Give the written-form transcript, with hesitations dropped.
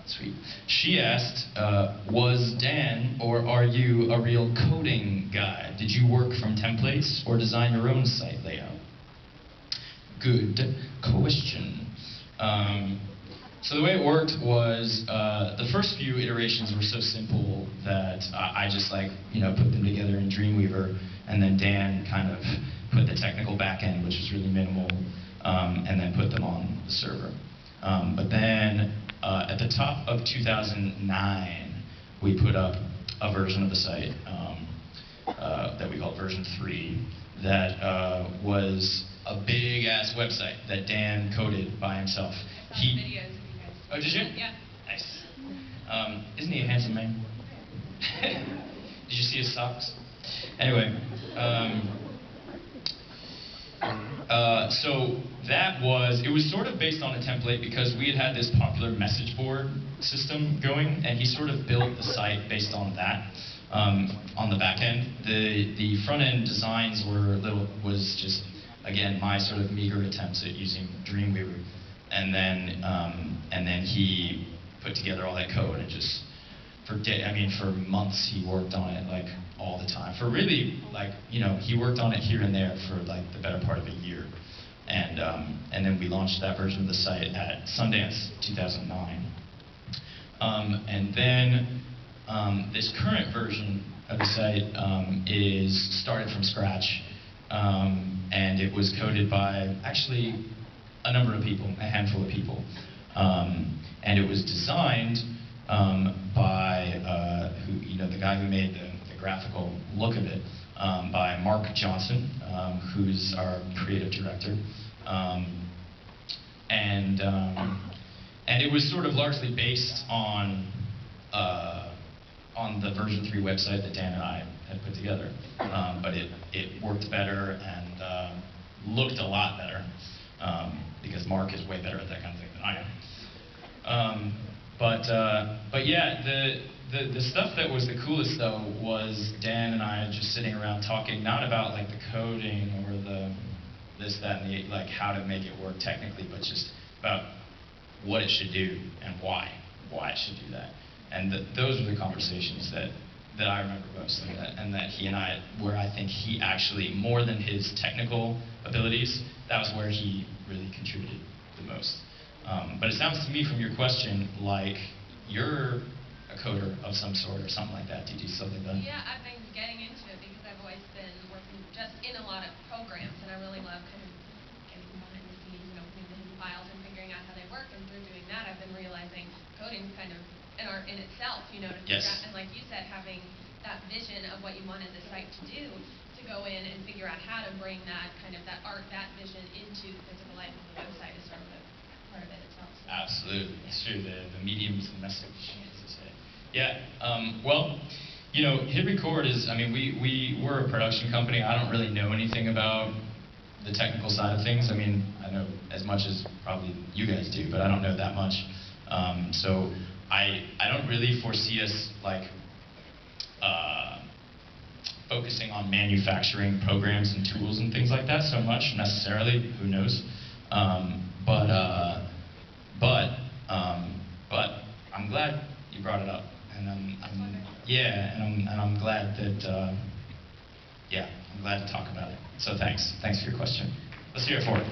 Sweet. She asked, was Dan or are you a real coding guy? Did you work from templates or design your own site layout? Good question. So the way it worked was the first few iterations were so simple that I just put them together in Dreamweaver, and then Dan kind of put the technical back end, which was really minimal, and then put them on the server. But then at the top of 2009, we put up a version of the site that we called version 3 that was a big-ass website that Dan coded by himself. Videos. Oh, did you? Yeah. Nice. Isn't he a handsome man? Did you see his socks? Anyway, so it was sort of based on a template because we had this popular message board system going, and he sort of built the site based on that. On the back end, the front end designs was just, again, my sort of meager attempts at using Dreamweaver. And then he put together all that code, and just for months he worked on it like all the time. For really he worked on it here and there for like the better part of a year, and then we launched that version of the site at Sundance 2009. And then this current version of the site is started from scratch, and it was coded by actually a number of people, a handful of people. And it was designed by the guy who made the graphical look of it, by Mark Johnson, who's our creative director. And it was sort of largely based on the version 3 website that Dan and I had put together. But it worked better and looked a lot better. Because Mark is way better at that kind of thing than I am. But yeah, the stuff that was the coolest though was Dan and I just sitting around talking, not about like the coding or the this, that, and the how to make it work technically, but just about what it should do and why it should do that. And those were the conversations that I remember most, and that he and I, where I think he actually, more than his technical abilities, that was where he really contributed the most. But it sounds to me from your question like you're a coder of some sort or something like that. Did you do something like that? Yeah, I've been getting into it because I've always been working just in a lot of programs, and I really love kind of getting behind the scenes and opening the hidden files and figuring out how they work. And through doing that, I've been realizing coding is kind of an art in itself, to figure out, and like you said, having that vision of what you wanted the site to do, to go in and figure out how to bring that kind of that art, that vision into the physical life of the website is sort of a part of it itself. So. Absolutely, it's true. The medium's the message, as they say. Yeah. Well, hitRECord is. We're a production company. I don't really know anything about the technical side of things. I know as much as probably you guys do, but I don't know that much. So I don't really foresee us focusing on manufacturing programs and tools and things like that so much necessarily. Who knows? But I'm glad you brought it up, and I'm glad that I'm glad to talk about it. So thanks for your question. Let's hear it for it.